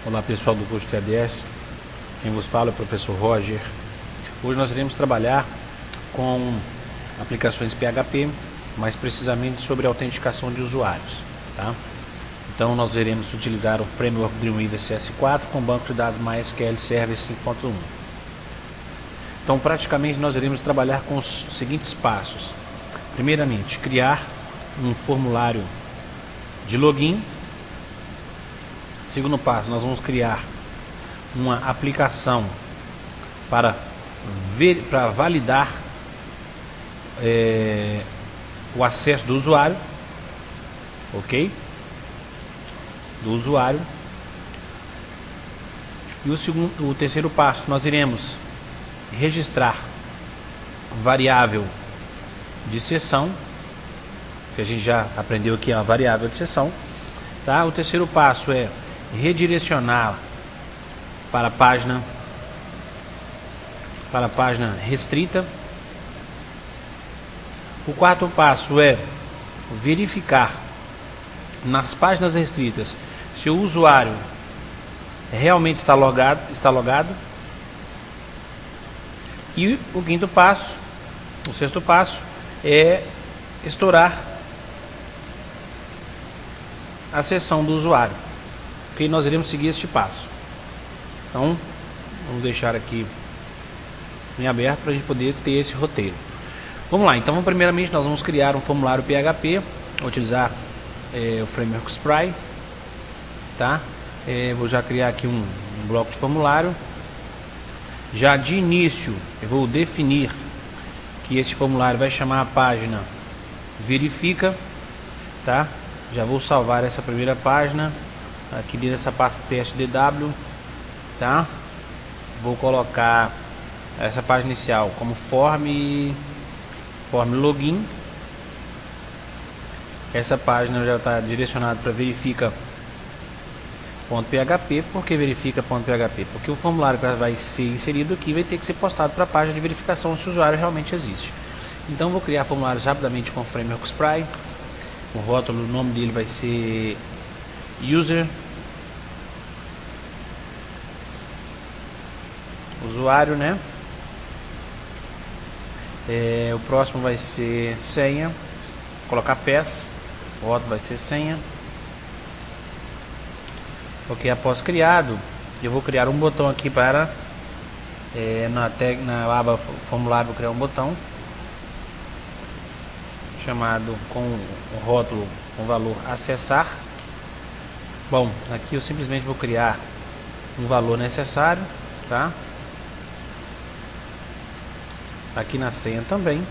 Olá pessoal do curso TADS, quem vos fala é o professor Roger. Hoje nós iremos trabalhar com aplicações PHP, mais precisamente sobre autenticação de usuários, tá? Então nós iremos utilizar o Framework Dreamweaver CS4 com banco de dados MySQL Server 5.1. Então praticamente nós iremos trabalhar com os seguintes passos. Primeiramente, criar um formulário de login. Segundo passo, nós vamos criar uma aplicação para validar o acesso do usuário, ok? Do usuário. E o terceiro passo, nós iremos registrar variável de sessão, que a gente já aprendeu aqui, a variável de sessão, tá? O terceiro passo é redirecionar para a página restrita. O quarto passo é verificar nas páginas restritas se o usuário realmente está logado. E o quinto passo, o sexto passo é estourar a sessão do usuário. Ok, nós iremos seguir este passo. Então, vamos deixar aqui em aberto para a gente poder ter esse roteiro. Vamos lá, então primeiramente nós vamos criar um formulário PHP, utilizar o Framework Spry, tá? Vou já criar aqui um bloco de formulário. Já de início eu vou definir que este formulário vai chamar a página verifica, tá? Já vou salvar essa primeira página aqui dentro dessa pasta teste DW, tá? Vou colocar essa página inicial como form login. Essa página já está direcionada para verifica.php. Por que verifica.php? Porque o formulário que vai ser inserido aqui vai ter que ser postado para a página de verificação se o usuário realmente existe. Então vou criar formulários rapidamente com o Framework Spry. O rótulo, o nome dele vai ser user, usuário, né? O próximo vai ser senha, colocar pass, o outro vai ser senha. Ok, após criado, eu vou criar um botão aqui para na aba formulário, vou criar um botão chamado com o rótulo com valor acessar. Bom, aqui eu simplesmente vou criar um valor necessário, tá? Aqui na senha também.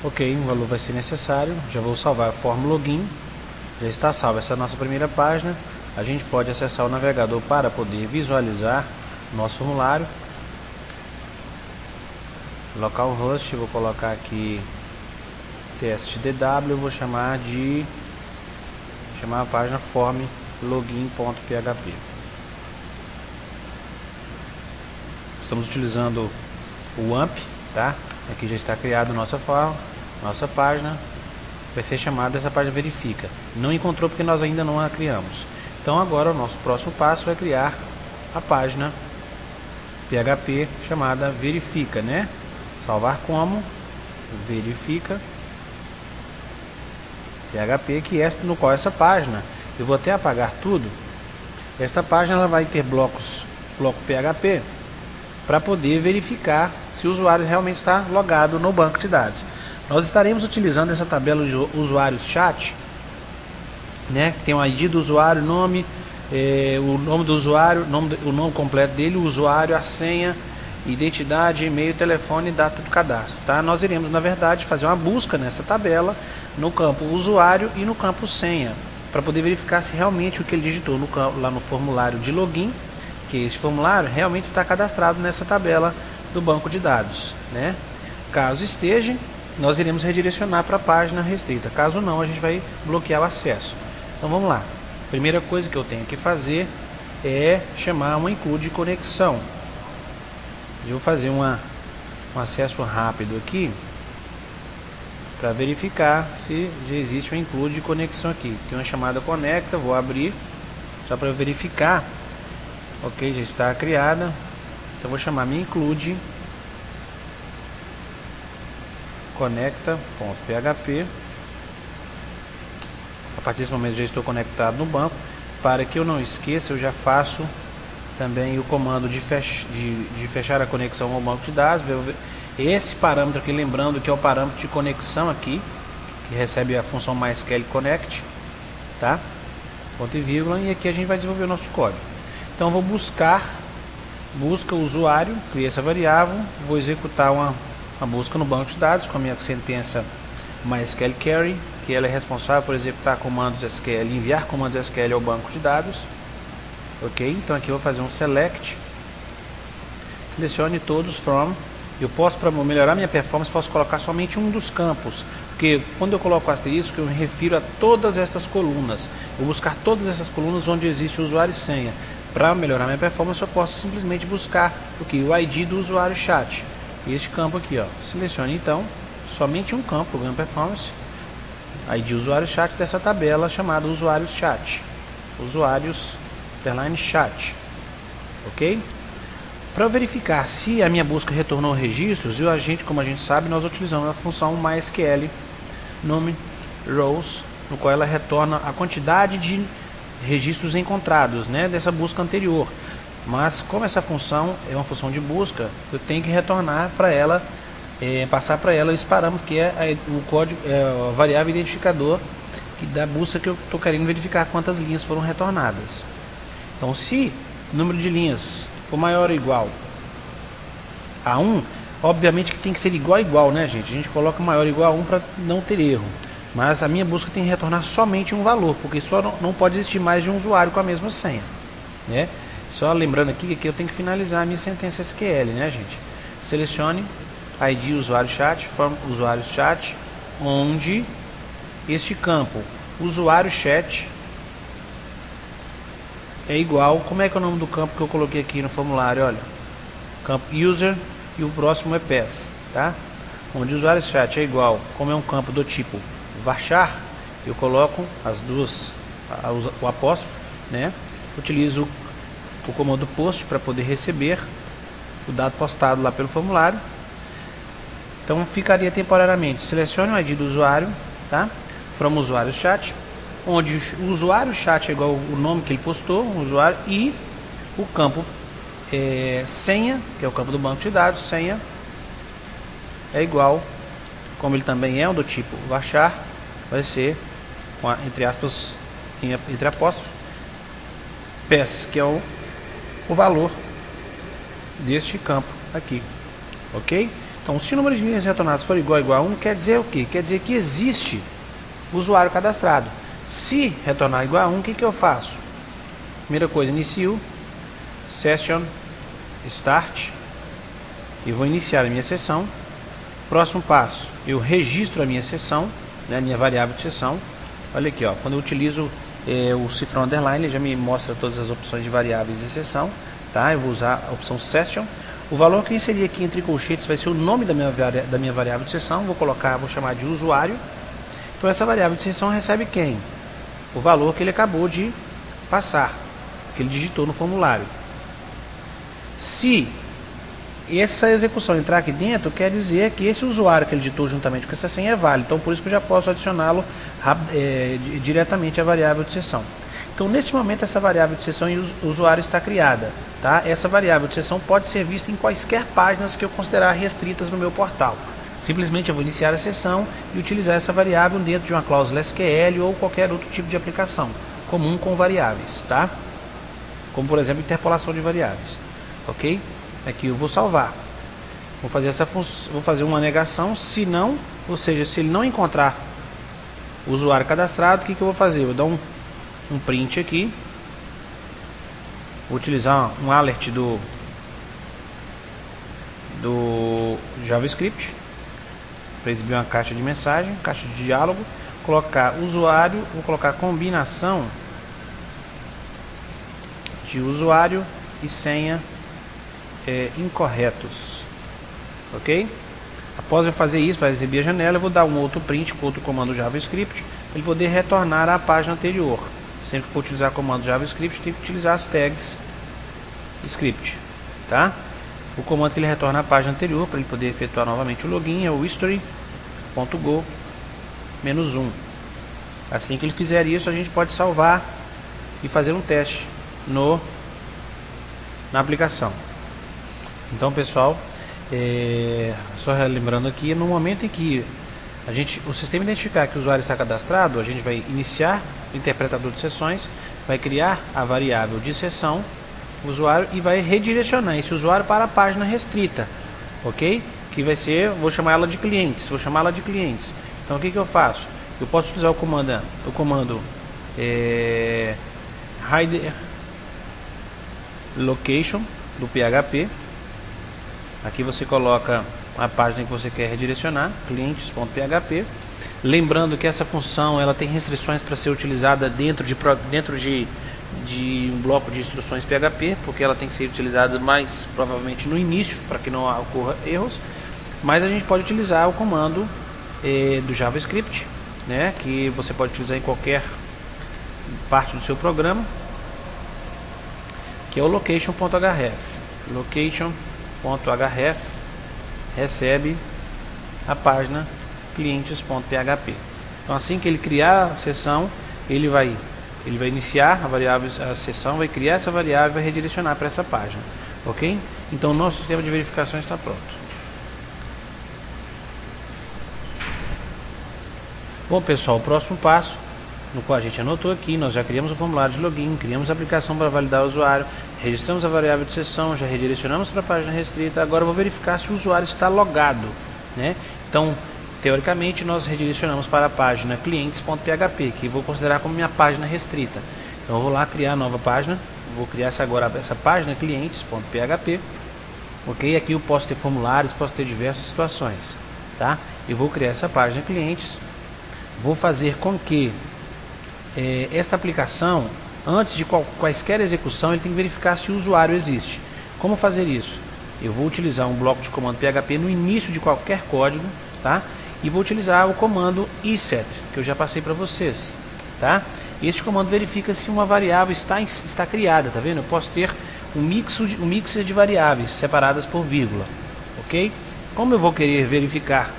Ok, um valor vai ser necessário. Já vou salvar a forma login. Já está salva essa nossa primeira página. A gente pode acessar o navegador para poder visualizar o nosso formulário. Localhost, vou colocar aqui teste DW, vou chamar a página form login.php. Estamos utilizando o AMP, tá? Aqui já está criado nossa página. Vai ser chamada essa página verifica. Não encontrou porque nós ainda não a criamos. Então agora o nosso próximo passo é criar a página PHP chamada verifica, né? Salvar como verifica PHP, que é no qual essa página, eu vou até apagar tudo. Esta página ela vai ter bloco PHP para poder verificar se o usuário realmente está logado no banco de dados. Nós estaremos utilizando essa tabela de usuários chat, né? Que tem o ID do usuário, nome, o nome do usuário, o nome completo dele, o usuário, a senha, identidade, e-mail, telefone e data do cadastro, tá? Nós iremos, na verdade, fazer uma busca nessa tabela no campo usuário e no campo senha, para poder verificar se realmente o que ele digitou lá no formulário de login, que esse formulário realmente está cadastrado nessa tabela do banco de dados, né? Caso esteja, nós iremos redirecionar para a página restrita. Caso não, a gente vai bloquear o acesso. Então vamos lá. Primeira coisa que eu tenho que fazer é chamar uma include conexão. Eu vou fazer um acesso rápido aqui para verificar se já existe um include de conexão aqui. Tem uma chamada conecta, vou abrir só para verificar. Ok, já está criada. Então vou chamar minha include conecta.php. A partir desse momento já estou conectado no banco. Para que eu não esqueça, eu já faço também o comando de fechar a conexão ao banco de dados. Esse parâmetro aqui, lembrando que é o parâmetro de conexão aqui, que recebe a função MySQL Connect, tá? Ponto e vírgula, e aqui a gente vai desenvolver o nosso código. Então eu vou busca o usuário, criei essa variável, vou executar uma busca no banco de dados com a minha sentença MySQL Query, que ela é responsável por executar comandos SQL, enviar comandos SQL ao banco de dados. Ok, então aqui eu vou fazer um select, selecione todos from. Eu posso, para melhorar minha performance, posso colocar somente um dos campos, porque quando eu coloco asterisco eu me refiro a todas estas colunas. Eu vou buscar todas essas colunas onde existe o usuário e senha. Para melhorar minha performance eu posso simplesmente buscar o ID do usuário chat, este campo aqui, ó. Selecione então somente um campo, ganho performance, ID usuário chat dessa tabela chamada usuários chat, usuários_chat, ok? Para verificar se a minha busca retornou registros, como a gente sabe, nós utilizamos a função MySQL nome rows, no qual ela retorna a quantidade de registros encontrados, né, dessa busca anterior. Mas como essa função é uma função de busca, eu tenho que retornar para ela, passar para ela esse parâmetro que é o código, a variável identificador da busca que eu estou querendo verificar quantas linhas foram retornadas. Então, se o número de linhas for maior ou igual a 1, obviamente que tem que ser igual a igual, né, gente? A gente coloca maior ou igual a 1 para não ter erro. Mas a minha busca tem que retornar somente um valor, porque só não pode existir mais de um usuário com a mesma senha, né? Só lembrando aqui que eu tenho que finalizar a minha sentença SQL, né, gente? Selecione ID usuário chat, from usuário chat, onde este campo usuário chat é igual, como é que é o nome do campo que eu coloquei aqui no formulário? Olha, campo user e o próximo é pass, tá? Onde usuário chat é igual, como é um campo do tipo varchar, eu coloco as duas, o apóstrofo, né? Utilizo o comando post para poder receber o dado postado lá pelo formulário. Então ficaria temporariamente, selecione o ID do usuário, tá? From usuário chat, onde o usuário chat é igual o nome que ele postou, o usuário, e o campo senha, que é o campo do banco de dados, senha é igual, como ele também é do tipo varchar, vai ser entre aspas, entre apóstrofos, pass, que é o valor deste campo aqui, ok? Então, se o número de linhas retornadas for igual a 1, quer dizer o quê? Quer dizer que existe usuário cadastrado. Se retornar igual a 1, o que eu faço? Primeira coisa, inicio session start e vou iniciar a minha sessão. Próximo passo, eu registro a minha sessão, né, a minha variável de sessão. Olha aqui, ó, quando eu utilizo o cifrão underline, ele já me mostra todas as opções de variáveis de sessão, tá? Eu vou usar a opção session. O valor que eu inseri aqui entre colchetes vai ser o nome da minha variável de sessão. Vou chamar de usuário. Então essa variável de sessão recebe quem? O valor que ele acabou de passar, que ele digitou no formulário. Se essa execução entrar aqui dentro, quer dizer que esse usuário que ele digitou juntamente com essa senha é válido. Então por isso que eu já posso adicioná-lo diretamente à variável de sessão. Então nesse momento essa variável de sessão e o usuário está criada, tá? Essa variável de sessão pode ser vista em quaisquer páginas que eu considerar restritas no meu portal. Simplesmente eu vou iniciar a sessão e utilizar essa variável dentro de uma cláusula SQL ou qualquer outro tipo de aplicação comum com variáveis, tá? Como por exemplo interpolação de variáveis, ok? Aqui eu vou salvar, vou fazer uma negação, se não, ou seja, se ele não encontrar o usuário cadastrado, o que eu vou fazer? Eu vou dar um print aqui, vou utilizar um alert do JavaScript para exibir uma caixa de mensagem, caixa de diálogo, colocar usuário, vou colocar combinação de usuário e senha incorretos, ok? Após eu fazer isso, vai exibir a janela, eu vou dar um outro print com outro comando JavaScript para ele poder retornar à página anterior. Sempre que for utilizar comando JavaScript, tem que utilizar as tags script, tá? O comando que ele retorna à página anterior para ele poder efetuar novamente o login é o history.go-1. Assim que ele fizer isso, a gente pode salvar e fazer um teste na aplicação. Então, pessoal, só lembrando aqui, no momento em que o sistema identificar que o usuário está cadastrado, a gente vai iniciar o interpretador de sessões, vai criar a variável de sessão usuário e vai redirecionar esse usuário para a página restrita, ok? Que vai ser, vou chamar ela de clientes, Então o que eu faço? Eu posso utilizar o comando hide location do PHP. Aqui você coloca a página que você quer redirecionar, clientes.php. Lembrando que essa função ela tem restrições para ser utilizada dentro de um bloco de instruções PHP, porque ela tem que ser utilizada mais provavelmente no início, para que não ocorra erros. Mas a gente pode utilizar o comando do JavaScript, né, que você pode utilizar em qualquer parte do seu programa, que é o location.href. Location.href recebe a página clientes.php. Então, assim que ele criar a sessão, ele vai iniciar a sessão, vai criar essa variável e vai redirecionar para essa página, ok? Então, o nosso sistema de verificação está pronto. Bom, pessoal, o próximo passo, no qual a gente anotou aqui, nós já criamos o formulário de login, criamos a aplicação para validar o usuário, registramos a variável de sessão, já redirecionamos para a página restrita. Agora eu vou verificar se o usuário está logado, né? Então, teoricamente, nós redirecionamos para a página clientes.php, que vou considerar como minha página restrita. Então, eu vou lá criar a nova página, vou criar essa página clientes.php, ok? Aqui eu posso ter formulários, posso ter diversas situações, tá? Eu vou criar essa página clientes, vou fazer com que esta aplicação, antes de quaisquer execução, ele tem que verificar se o usuário existe. Como fazer isso? Eu vou utilizar um bloco de comando PHP no início de qualquer código, tá? E vou utilizar o comando iset, que eu já passei para vocês, tá? Este comando verifica se uma variável está criada, tá vendo? Eu posso ter um mixer de variáveis separadas por vírgula, ok? Como eu vou querer verificar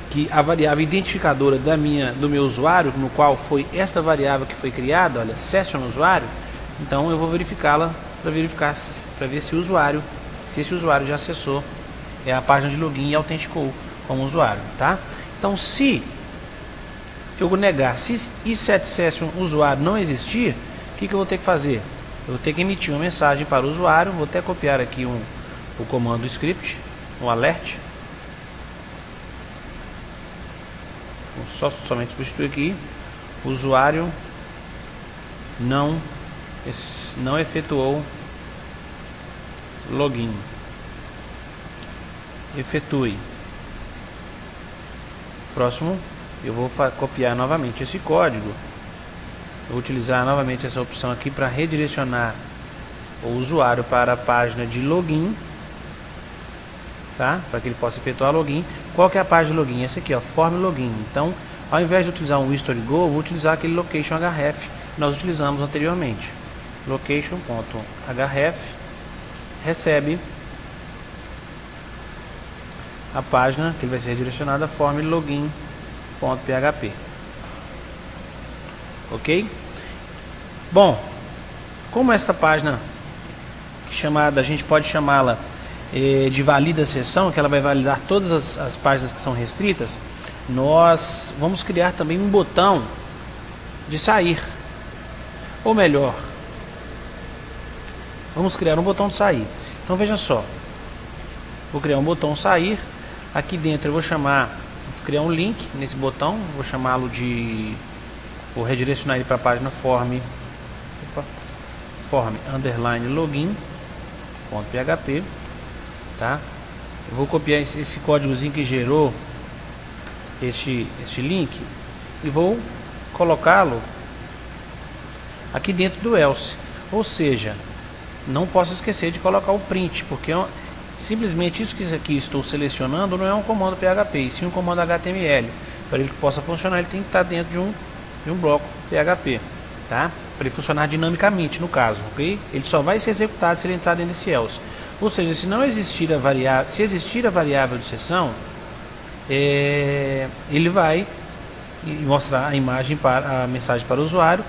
que a variável identificadora do meu usuário, no qual foi esta variável que foi criada, olha, session usuário, então eu vou verificá-la para ver se esse usuário já acessou a página de login e autenticou como usuário, tá? Então, se eu negar, se isetSession usuário não existir, o que eu vou ter que fazer? Eu vou ter que emitir uma mensagem para o usuário. Vou até copiar aqui o comando script, um alert. Somente substituir aqui: o usuário não efetuou login. Efetue. Próximo, eu vou copiar novamente esse código. Eu vou utilizar novamente essa opção aqui para redirecionar o usuário para a página de login, tá? Para que ele possa efetuar login. Qual que é a página de login? Essa aqui, ó, form login. Então, ao invés de utilizar um history go, eu vou utilizar aquele location.href que nós utilizamos anteriormente. Location.href recebe a página que vai ser redirecionada form login.php, ok? Bom, como esta página a gente pode chamá-la de valida sessão, que ela vai validar todas as páginas que são restritas, nós vamos criar também um botão de sair, ou melhor, vamos criar um botão de sair. Então veja só, vou criar um botão sair. Aqui dentro eu vou criar um link nesse botão, vou redirecionar ele para a página form underline login.php, tá? Eu vou copiar esse códigozinho que gerou este link e vou colocá-lo aqui dentro do else. Ou seja, não posso esquecer de colocar o print, porque Simplesmente isso que aqui estou selecionando não é um comando PHP, e sim um comando HTML. Para ele que possa funcionar, ele tem que estar dentro de um bloco PHP, tá? Para ele funcionar dinamicamente, no caso, ok? Ele só vai ser executado se ele entrar dentro desse else. Ou seja, se não existir a variável, se existir a variável de sessão, ele vai mostrar a imagem para a mensagem para o usuário,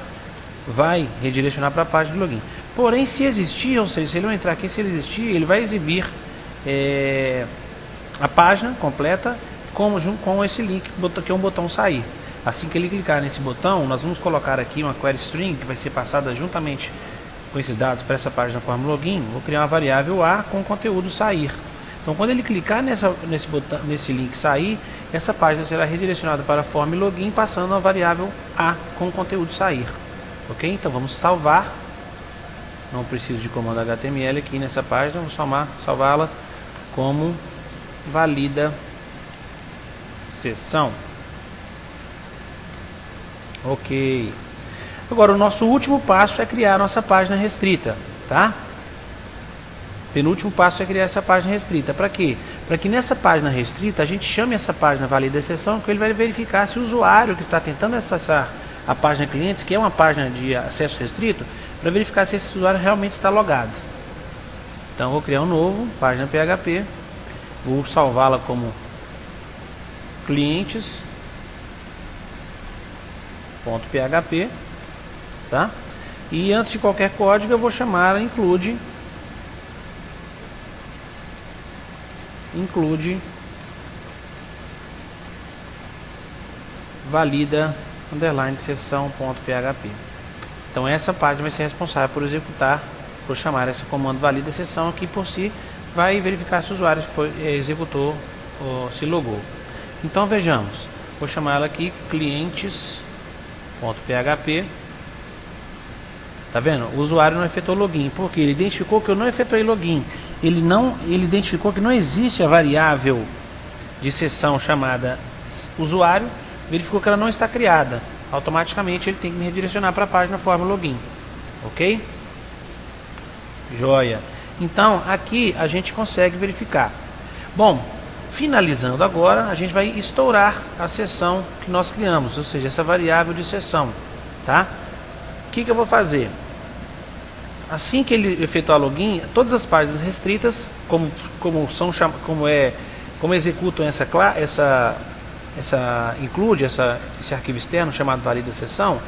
vai redirecionar para a página de login. Porém, se existir, ou seja, se ele não entrar aqui, se ele existir, ele vai exibir a página completa com esse link que é um botão sair. Assim que ele clicar nesse botão, nós vamos colocar aqui uma query string que vai ser passada juntamente com esses dados para essa página form login. Vou criar uma variável A com o conteúdo sair. Então, quando ele clicar nesse link sair, essa página será redirecionada para a form login, passando a variável A com o conteúdo sair. Ok? Então vamos salvar. Não preciso de comando HTML aqui nessa página. Vou salvá-la como valida sessão. Ok. Agora o nosso último passo é criar a nossa página restrita, tá? Penúltimo passo é criar essa página restrita. Para quê? Para que nessa página restrita a gente chame essa página valida exceção, que ele vai verificar se o usuário que está tentando acessar a página clientes, que é uma página de acesso restrito, para verificar se esse usuário realmente está logado. Então vou criar um novo, página PHP, vou salvá-la como clientes.php, tá? E antes de qualquer código eu vou chamar include valida _sessão.php. Então essa página vai ser responsável por chamar esse comando valida sessão, que por si vai verificar se o usuário executou ou se logou. Então vejamos, vou chamar ela aqui clientes.php. Tá vendo? O usuário não efetuou login, porque ele identificou que eu não efetuei login. Ele identificou que não existe a variável de sessão chamada usuário, verificou que ela não está criada. Automaticamente ele tem que me redirecionar para a página form login. Ok? Joia. Então aqui a gente consegue verificar. Bom, finalizando agora, a gente vai estourar a sessão que nós criamos, ou seja, essa variável de sessão, tá? O que eu vou fazer? Assim que ele efetuar login, todas as páginas restritas, como executam esse arquivo externo chamado valida sessão,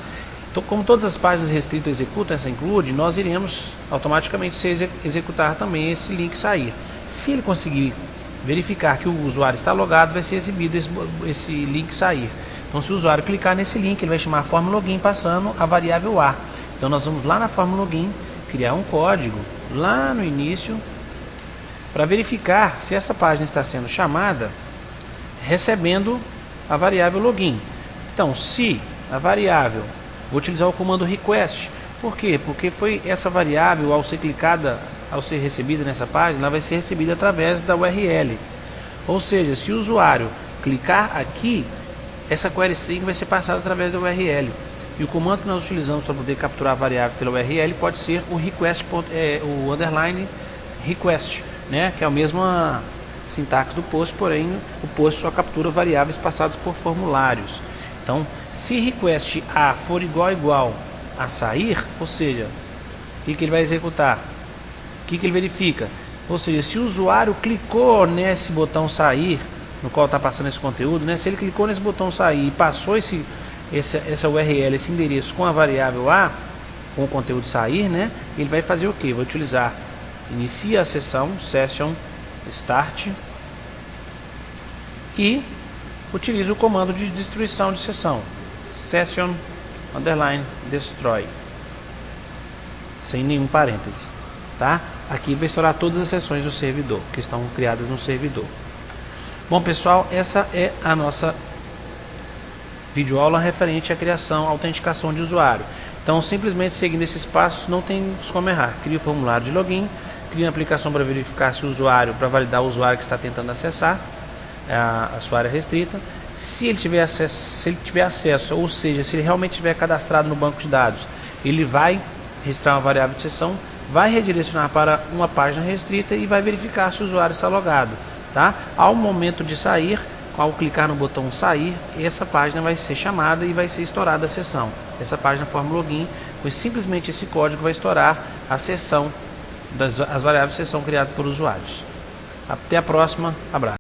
então, como todas as páginas restritas executam essa include, nós iremos automaticamente executar também esse link sair. Se ele conseguir verificar que o usuário está logado, vai ser exibido esse link sair. Então, se o usuário clicar nesse link, ele vai chamar a form login passando a variável A. Então nós vamos lá na form login, criar um código lá no início para verificar se essa página está sendo chamada recebendo a variável login. Então, se a variável, vou utilizar o comando request. Por quê? Porque foi essa variável, ao ser clicada, ao ser recebida nessa página, ela vai ser recebida através da URL. Ou seja, se o usuário clicar aqui, essa query string vai ser passada através da URL. E o comando que nós utilizamos para poder capturar a variável pela URL pode ser o request, o underline request, né? Que é a mesma sintaxe do post, porém o post só captura variáveis passadas por formulários. Então, se request A for igual a sair, ou seja, o que ele vai executar? O que ele verifica? Ou seja, se o usuário clicou nesse botão sair, no qual está passando esse conteúdo, né? Se ele clicou nesse botão sair e passou essa URL, esse endereço com a variável A, com o conteúdo sair, né? Ele vai fazer o que? Vai utilizar inicia a sessão, session start, e utiliza o comando de destruição de sessão, session _destroy, sem nenhum parêntese, tá? Aqui vai estourar todas as sessões do servidor que estão criadas no servidor. Bom, pessoal, essa é a nossa videoaula referente à criação, autenticação de usuário. Então, simplesmente seguindo esses passos, não tem como errar. Cria o formulário de login, cria uma aplicação para verificar se o usuário, para validar o usuário que está tentando acessar a sua área restrita. Se ele tiver acesso, ou seja, se ele realmente estiver cadastrado no banco de dados, ele vai registrar uma variável de sessão. vai redirecionar para uma página restrita e vai verificar se o usuário está logado, tá? Ao momento de sair, ao clicar no botão sair, essa página vai ser chamada e vai ser estourada a sessão. Essa página forma login, pois simplesmente esse código vai estourar a sessão as variáveis de sessão criadas por usuários. Até a próxima, abraço.